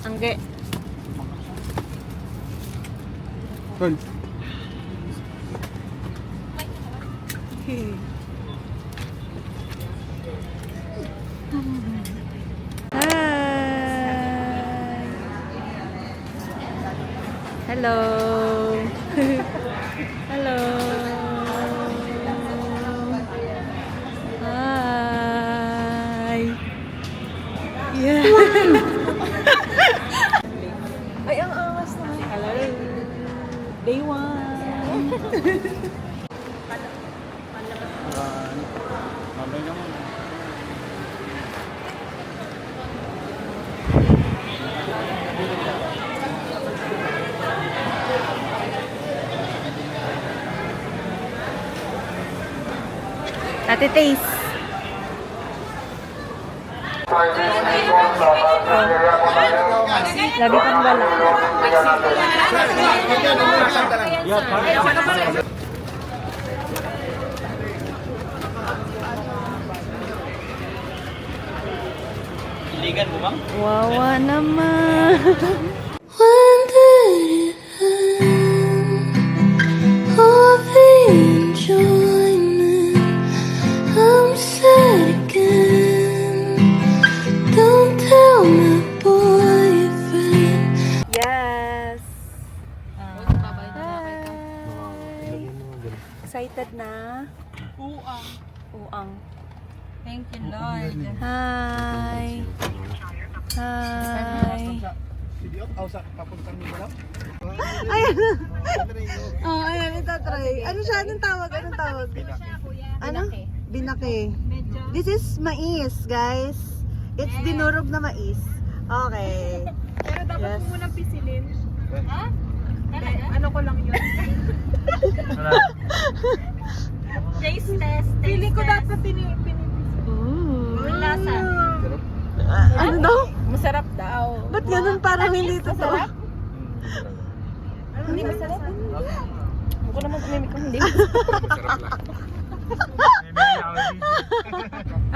Angge. Tol. Hi. Hello. Hello. Hi. Yeah. Ay, ang angas na. Hello. Day 1. Mamay naman. Ate Taste. Labi kang wala. Iligan mo bang? Wawa naman. When did it end? All the enjoyment, I'm sad again. Don't tell my boyfriend. Yes. Excited na? Uang. Thank you, Lord. Hi. Hi. Ayan. Oh, ayan, itatry. Ano siya? Anong tawag? Anong tawag? Ano? Binake. This is mais, guys. It's dinurog na mais. Okay. Pero dapat Yes. mo munang pisilin. Ha? Ano ko lang yun? Taste test. Feeling ko dapat pinipisil. Ooh. Ang lasa. Ano daw? Masarap daw. Ba't ganun parang hindi totoo? Hindi masarap. Ako naman umimik ko hindi.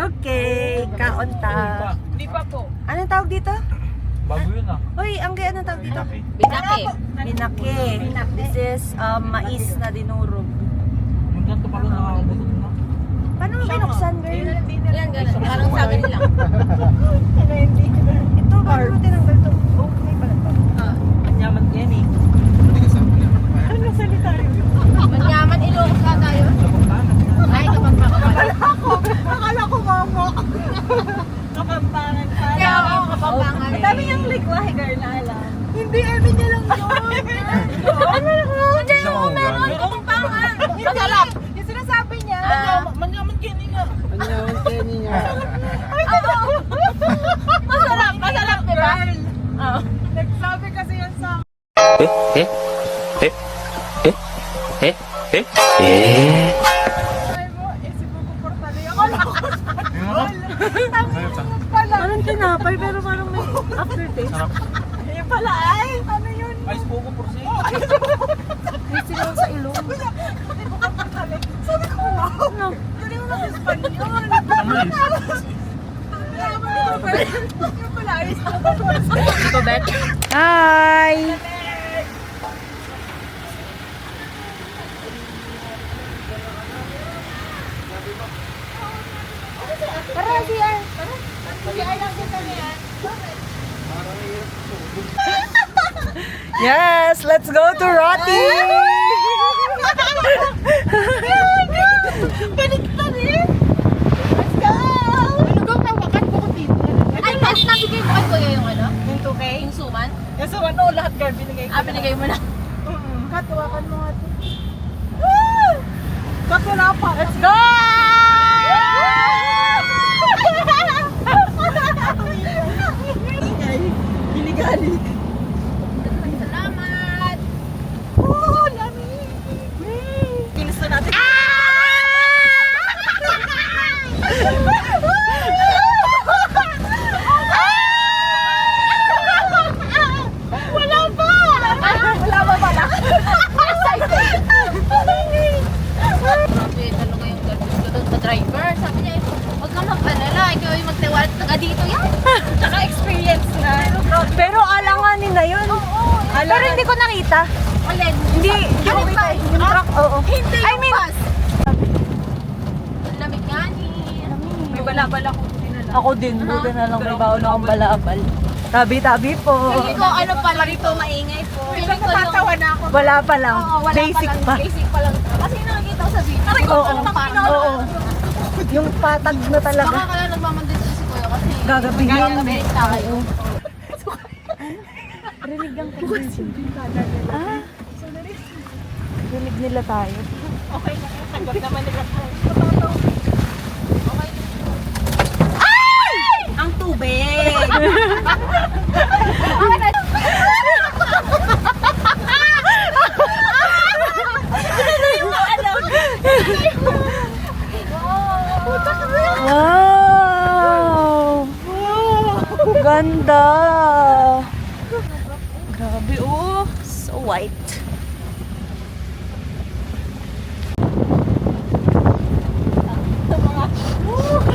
Okay, kaunta. Hindi pa po. Anong tawag dito? Bago yun ah. Hoy, Angge, anong tawag dito? Binake. Binake. This is mais na dinurog. Mundan to pala nakabutot na. Paano mo binuksan, girl? Yan, gano'n. Parang sabi nila. Ito, paano mo tinanggal to? Oh, may pala to. Anyaman yan eh. Ano salita yun? Manyaman, Ilocos ka tayo. Ay, kapagpapapala. Akala ko mamo. Kapampangan ka. Kaya ako, kapampangan. Ang dami niyang ligway, girl, na alam. Hindi, Emin niya lang yun. Ano? Hindi, meron. Kapampangan. Masarap. Yung sinasabi niya. Manyaman kini nga. Masarap, masarap, di ba? Oo. Nagsabi kasi yan sa parang tinapay pero parang may aftertaste. Yung pala ay, ano yun? Ice Coco Porsi. May sigaw sa ilong. Sabi ko, wow. Ano? Dali mo ng Espanyol. Yung pala ay, Ito, Bet. hi! Tara, CR. Tara. CR lang din kami yan. Yes, let's go to Roti! Balik pa rin. Let's go. Ano go? Tawakan ko dito. Ay, kasi nabigay mo kay Kuya yung ano? Yung 2K? Yung suman? Yung so, ano, lahat girl, binigay ko. Binigay mo na. Katuwakan mo nga ito. Katula pa. Let's go! Ginigali. Salamat. Oh, lami. Ginusto natin. Wala pa. Wala pa pala. Excited. Grabe, ano nga yung garbage ko doon sa driver. Sabi niya, huwag kang mag-alala. Ikaw yung magtiwala. Taga dito yan. Tsaka experience na. Pero Nakita? Alin? Hindi, yung truck, oo. Hindi I mean, lamig nga ni. may balabal ako. Ako din, buti na lang may baon akong balabal. Tabi-tabi po. Feeling ko ano pala rito, maingay po. Feeling ko yung... na ako. Wala pa lang. Oo, wala Basic pa lang. pa. Basic pa lang. Kasi nakikita ko sa video. Aray ko, Oo. Oo. Yung patag na talaga. Baka kaya nagmamandit siya si Kuya kasi... Gagabihin. Gagabihin tayo. Rinig ang kasi. Ah? Rinig nila tayo. Okay na. Sagot naman nila po. Ang tubig. Wow! Ganda! Grabe oh! So white.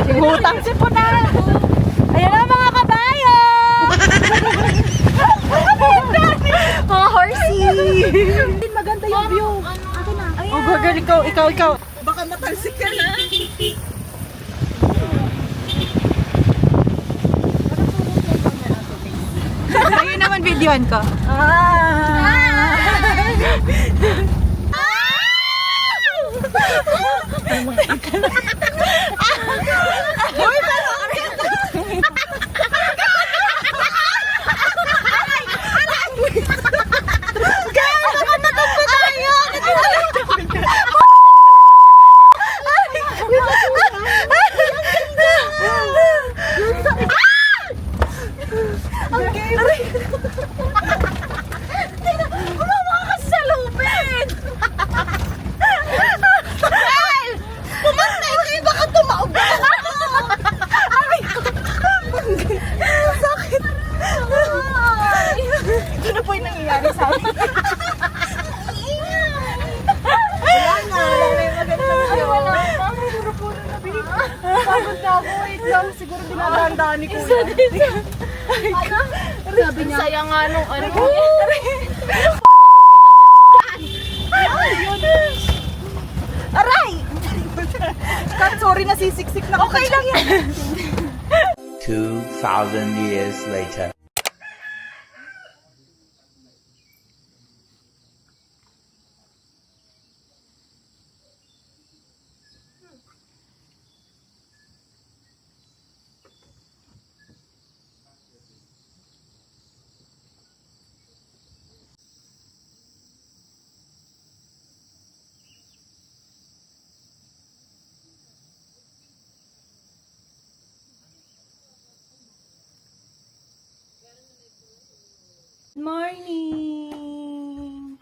Hutang si Puna! Ayan na mga kabayo! Mga horsey! Hindi maganda yung view. Oh, girl, ikaw. Baka matalsik ka na. Ayun naman videoan ko. Ano po yung nangyayari sa akin? Pagod na ako. Wait lang. Siguro dinadaan ni Kuya. Sabi niya. Saya nga nung ano. Aray! Kat, sorry na sisiksik na. Okay lang yan. 2,000 years later. Good morning!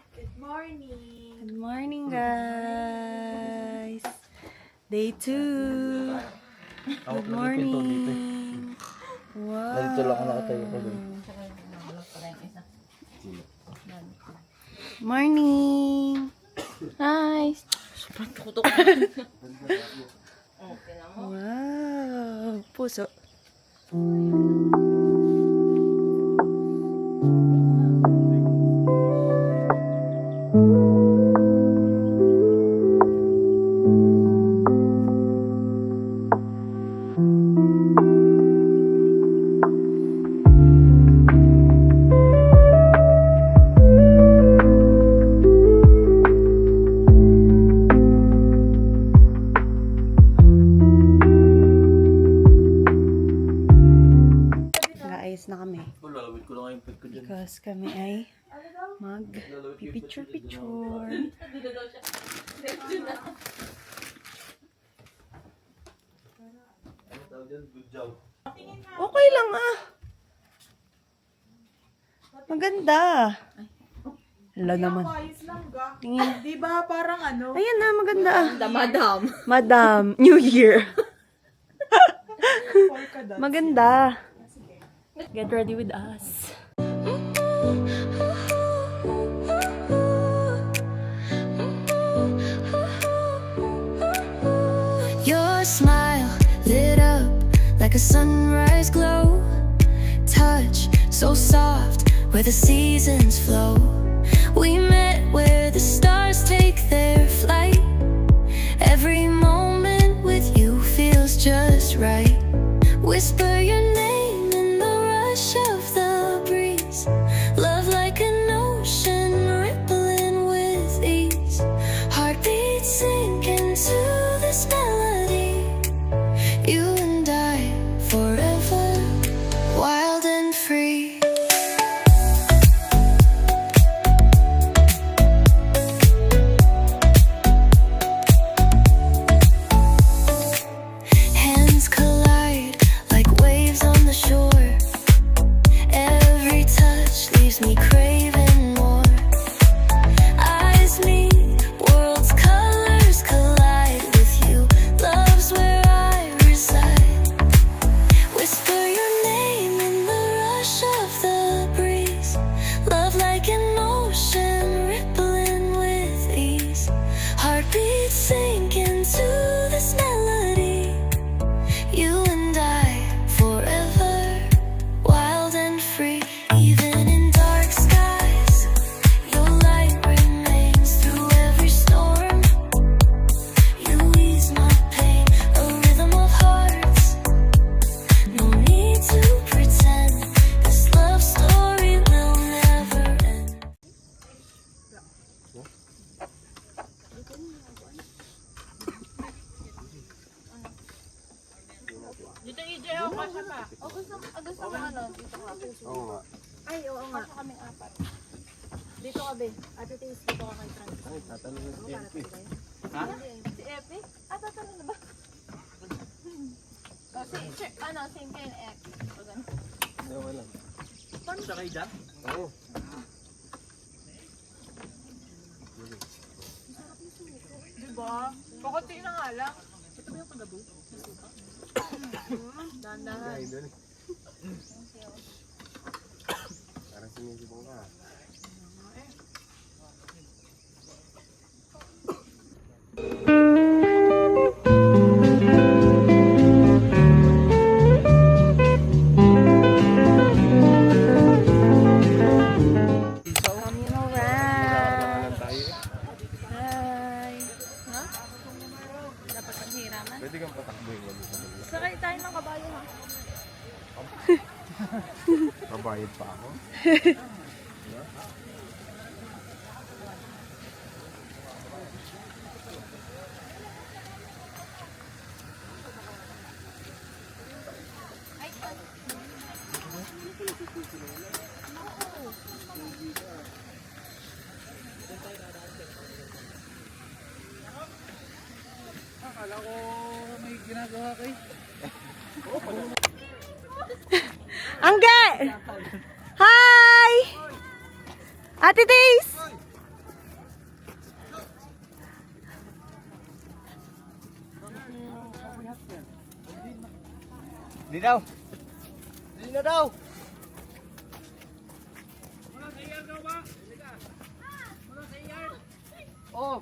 Good morning, guys! Day 2! Good morning! Wow! Dito lang ako nakatayo pa dun. Morning! Nice. Wow! Puso! Guys, na kami. Lalawit ko lang yung pig ko dyan. Because kami ay mag-picture-picture. Good job. Okay lang ah. Maganda. Hala naman. Tingin. Di ba parang ano? Ayan na, maganda ah. Madam. Madam, New Year. Maganda. Get ready with us. Your smile lit up like a sunrise glow. Touch so soft where the seasons flow. We met where the stars take their flight. Every moment with you feels just right. Whisper your name in the rush of the breeze. Love like an ocean rippling with ease. Heartbeats sink into this melody. You and I forever, wild and free. Hands collide like waves on the shore. Every touch leaves me craving more. Eyes meet, worlds' colors collide with you. Love's where I reside. Whisper your name in the rush of the breeze. Love like an ocean rippling with ease. Heartbeats sink into this melody. You and I forever, wild and free. Even in dark skies, your light remains through every storm. You ease my pain, a rhythm of hearts. No need to pretend, this love story will never end. Dito EJ ako kasya pa. O gusto mo ano? Dito ka. Oo nga. Ay, oo nga. Kasya kaming apat. Dito ka, be. Ate Tis, dito ka kay Frank. Ay, tatanungin si MP. Si Epi? Tatanong na ba? Same kayo na X. O ganun. Okay lang. Siya kayo dyan? Oo. Diba? Pakunti na nga lang. Ito ba yung kagabi? Dandahan. Ay, doon. Parang sinisibong ka. Coming around. Hi. Ha? Dapat paghiraman. Pwede kang patakbuhin mo sa kanila. Sakay tayo ng kabayo ha. Kabayad pa ako. Akala ko may ginagawa kayo. Angge! Hi! Ate Tis! Di daw! Di na daw! Oh!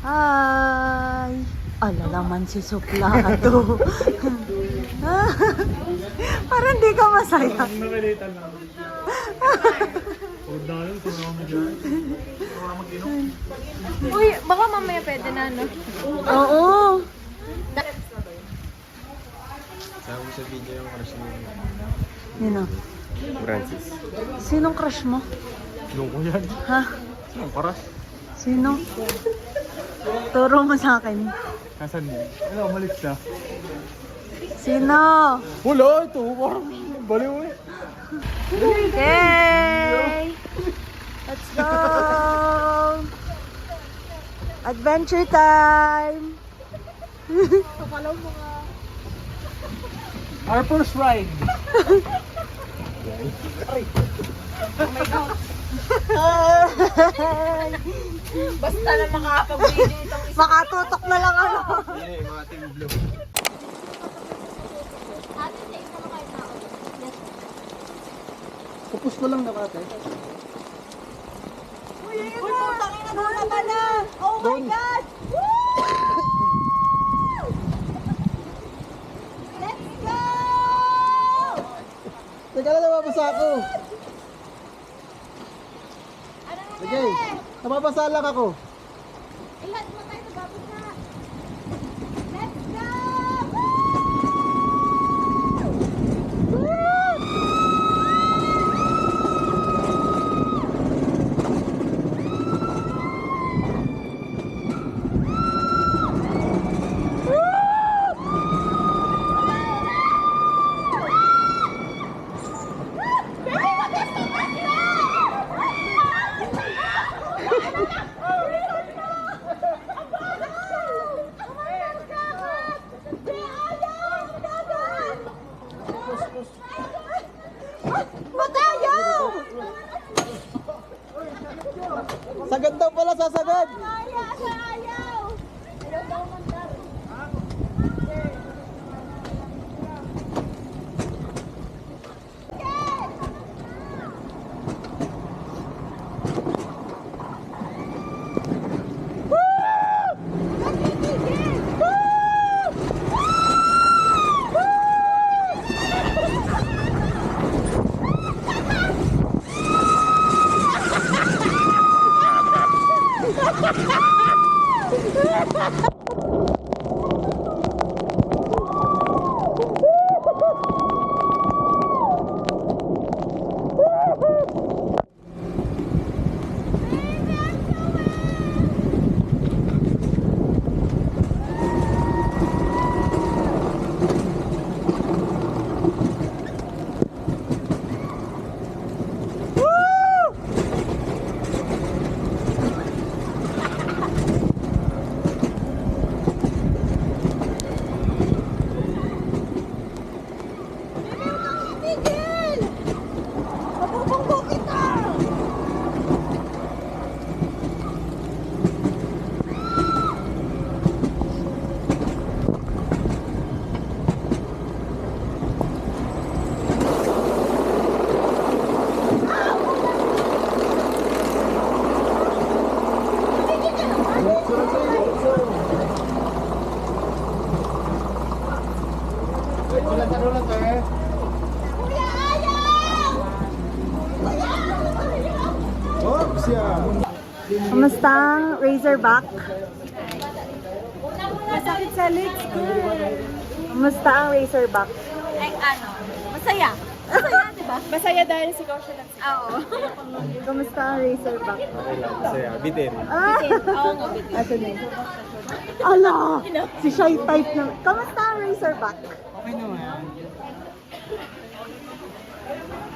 Hi! Ala naman si Suplado. Parang di ka masaya. Nakalitan lang. Huwag na yun, kung ako mag-inom. Uy, baka mamaya pwede na no? Oo. Sabi ko sa video yung crush mo. Nino? Francis. Sinong crush mo? Nung ko yan. Ha? Anong crush? Sino? Turo mo sa akin. Kasan mo? Ano, umalis na. Sino? Wala, ito. Parang baliw eh. Yay! Let's go! Adventure time! Our first ride. Basta na makakapag-video itong Makatutok na lang ano. Hindi, mga team blue. Tapos ko lang nakate. Uy, putang ina mo na pala! Oh my God! Let's go! Teka lang, nababasa ako. Sige, nababasa lang ako. Ilan mo tayo nababasa? Let's go! Sagad daw pala, sasagad. Kamusta ang Razorback? Masakit sa legs ko. Kamusta ang Razorback? Ay, ano? Masaya. Masaya, di ba? Masaya dahil sigaw siya lang. Oo. Kamusta ang Razorback? Okay lang, masaya. Bitin. Ah! Oo nga, bitin. Asan na yun? Ala! Si Shy type na. Kamusta ang Razorback? Okay naman.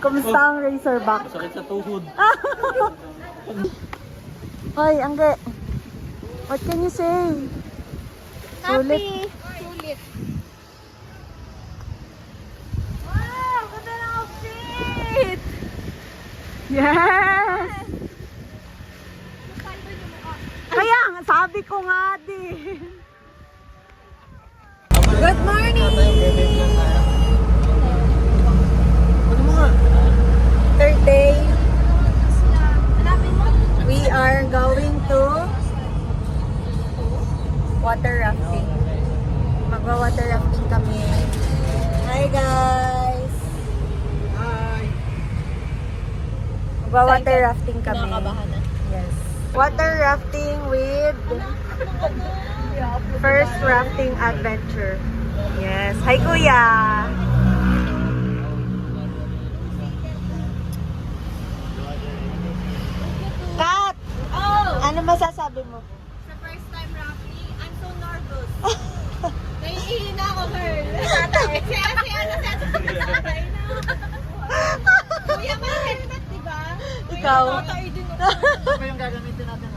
Kamusta ang Razorback? Sakit sa tuhod. Hoy, Angge. What can you say? Sulit. Sulit. Wow! Ganda ng outfit! Yes! Kaya nga, sabi ko nga din. Good morning! Third day. We are going to water rafting. Magwa-water rafting kami. Hi guys! Hi! Magwa-water rafting kami. Nakakabahan na. Yes. Water rafting with first rafting adventure. Yes. Hi, Kuya. Kat! Ano masasabi mo? Sa first time rafting, I'm so nervous. Naiihina ako, girl. Tatay. Si tatay na. Kuya, may helmet, diba? Ikaw. Tatay din ako. Ano ba yung gagamitin natin?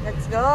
Let's go!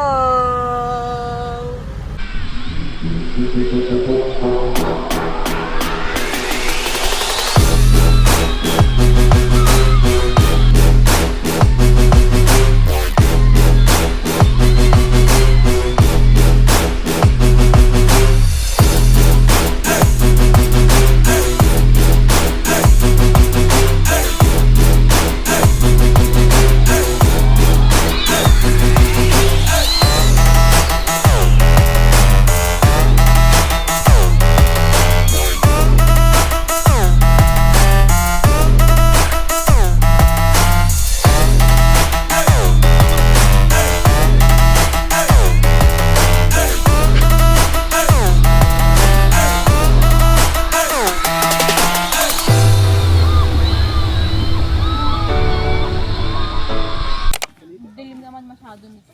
Dilim naman masyado nito.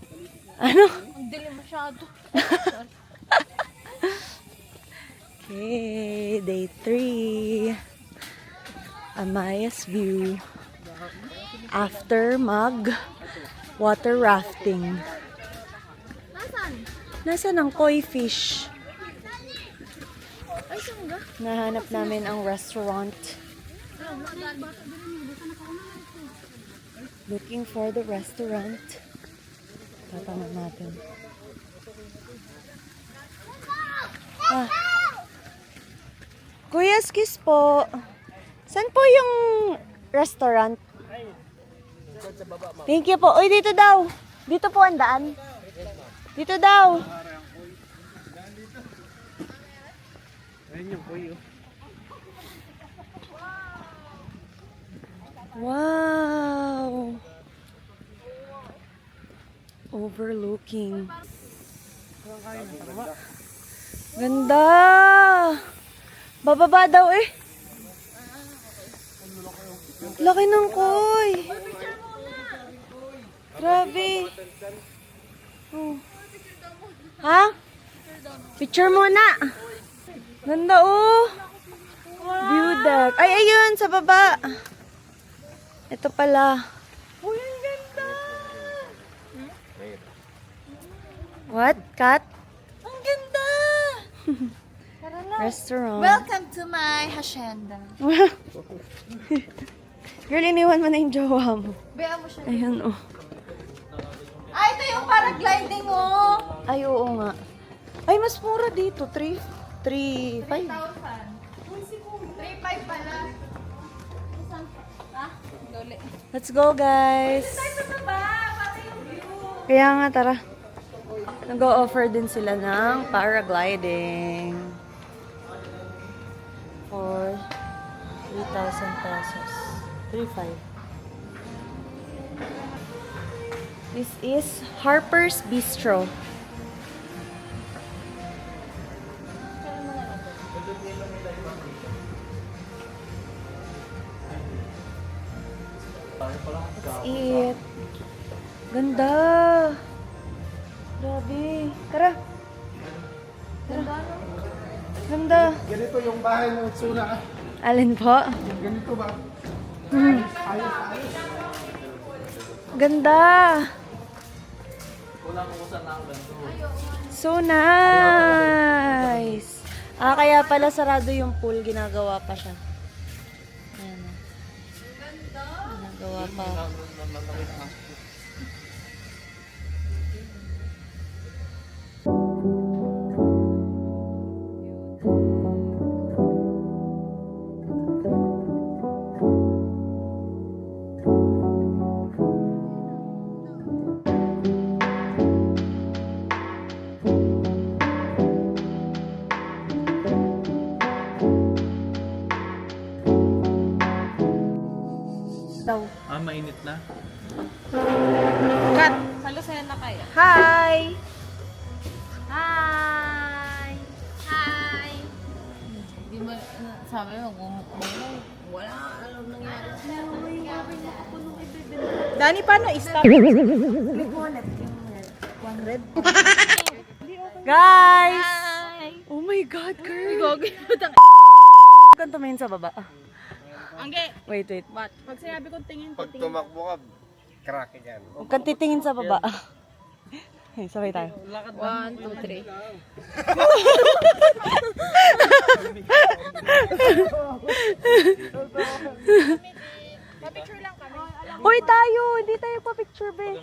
Ano? Ang dilim masyado. Okay, day 3. Amaya's View. After water rafting. Nasaan? Nasaan ang koi fish? Ay, saan ba? Nahanap namin ang restaurant. Looking for the restaurant. Tatanong natin. Ah. Kuya, excuse po. Saan po yung restaurant? Thank you po. Uy, dito daw. Dito po ang daan. Dito daw. Ayun yung kuyo. Wow! Overlooking. Ganda! Bababa daw eh. Laki ng koy. Grabe. Oh. Ha? Picture muna. Ganda oh. View deck. Ay, ayun, sa baba. Ito pala. Uy, ang ganda! What? Kat? Ang ganda! Restaurant. Welcome to my hacienda. Girl, iniwan mo na yung jowa mo. Bea mo siya. Ayan, oh. Ay, ito yung paragliding, oh! Ay, oo nga. Ay, mas mura dito. 3, 5. 3,500 pala. Let's go, guys. Kaya nga, tara. Nag-o-offer din sila ng paragliding. For 3,000 pesos. 3,500. This is Harper's Bistro. Let's eat. Ganda. Grabe. Tara. Tara. Ganda. Ganito yung bahay ng Utsuna. Alin po? Ganito ba? Ganda. So nice. Ah, kaya pala sarado yung pool. Ginagawa pa siya. Ayan. Ginagawa pa. Daw. Ah, mainit na. Hi! Hi! Hi! Di ba, sabi mo, wala, alam nangyari sa'yo. Dani, paano i-stop? Guys! Hi! Oh my God, girl! Huwag tumingin sa baba. Angge! Wait. What? Pag sinabi kong tingin, Pag tumakbo ka, crack yan. Huwag kang titingin sa baba. Okay, sabay tayo. 1, 2, 3. Hoy, tayo! Hindi tayo pa-picture, be.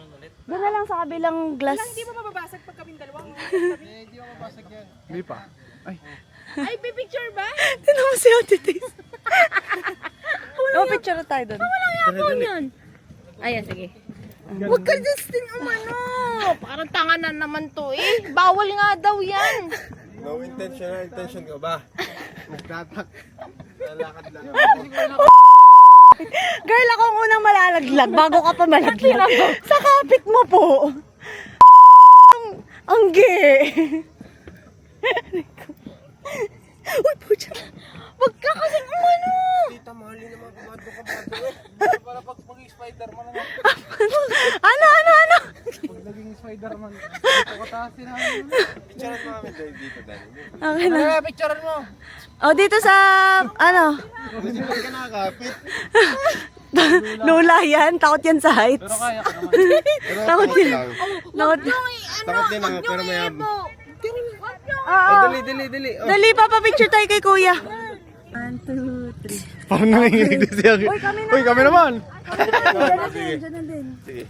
Doon na lang sa kabilang glass. Hindi ba mababasag pag kaming dalawa? Hindi pa. Ay, pipicture ba? Tinan mo si Ate Tis. Picture na tayo doon. Ako yan. Ayan, sige. Huwag ka Justin umano. Parang tanga na naman to eh. Bawal nga daw yan. No intention ka ba? Nagtatak. Lalakad lang. Girl, ako ang unang malalaglag bago ka pa malaglag. Sa kapit mo po. Ang gay. Uy, pucha. Wag ka kasing umano. Tita, mahali naman kumado ka ba? Para pag mag-Spider-Man na. Ano? Pag naging Spider-Man, ito katasin namin. Picturean mo kami dito, Dani. Okay na. Picturean mo. O, dito sa, ano, Hindi pa ka nakakapit. lula yan. Takot yan sa heights. Pero kaya ka naman. Pero Takot takot din. lang. Takot. Takot din ako, pero mayabang. Dali. Oh. Dali, papapicture tayo kay kuya. 1, 2, 3. Parang nanginginig si Aki. Uy, kami naman. Diyan na din. Sige.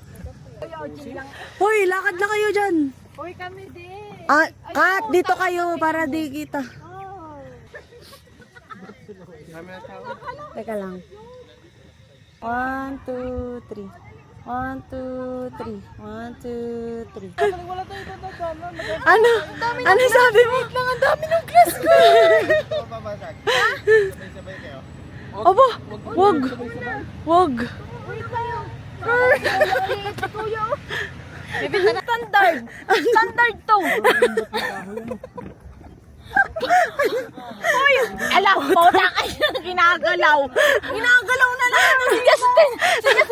Hoy, lakad na kayo dyan. Uy, kami din. Ah, Kat, dito kayo para di kita. Teka lang. 1, 2, 3. 1, 2, 3. 1, 2, 3. Ano? Ano sabi mo? Ang dami ng glass ko. Babasag. Sabay-sabay kayo. Aba, wag. Standard to. Uy, alam mo, takay na ginagalaw. Ginagalaw na lang. Si Justin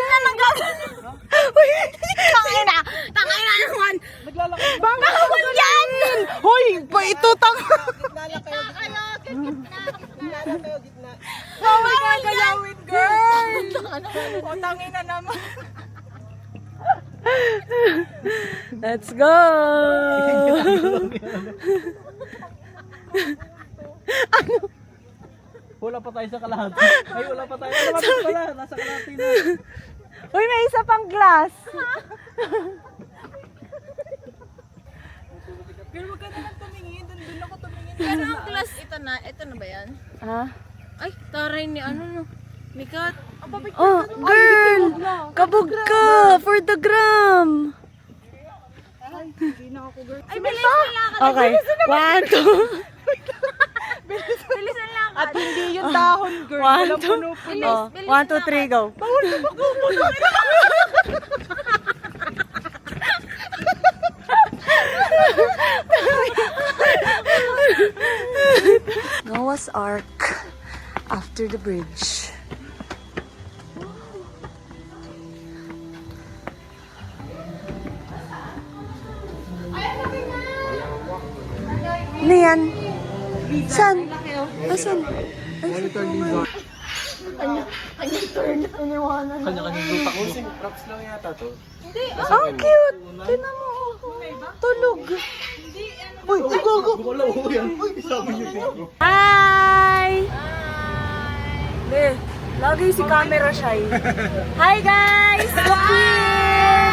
na nagagalaw. Tangay na naman. Bangkawan yan. Hoy, pa ito tang. Gagalawin, girl. O, tangay na naman. Let's go. Wala pa tayo sa kalahati. Ay, wala pa tayo. Wala, nasa kalahati na. Uy, may isa pang glass. Pero wag ka na lang tumingin. Doon ako tumingin. Pero ang class, ito na ba yan? Ha? Ay, taray ni ano no. Mikat. Oh, girl! Kabog ka! For the gram! Ay, bilis na lang. Okay. 1, 2. Bilis na lang. At hindi yung dahon, girl. 1, 2. Oh, 1, 2, 3, go. Noah's Ark after the bridge. Ano yan? Saan? Asan? Kanya-kanyang lupa ko. Props lang yata to. Ang cute! Tignan mo. Tulog. Uy, go. Wala ko yan. Sabi niyo. Hi! Le, lagi si camera shy. Hi guys! Look here!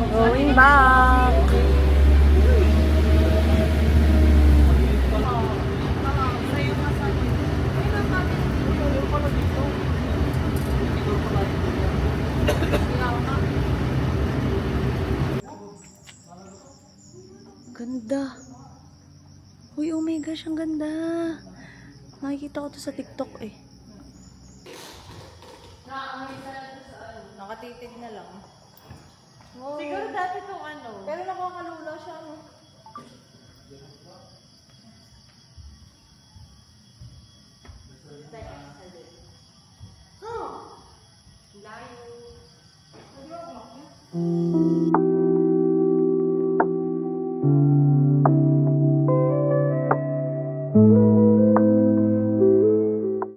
Going back. Ganda. Uy, oh my gosh, ang ganda. Nakikita ko to sa TikTok eh. Nakatitig na lang. Siguro dati itong ano. Pero nakakalula siya, no? Layo.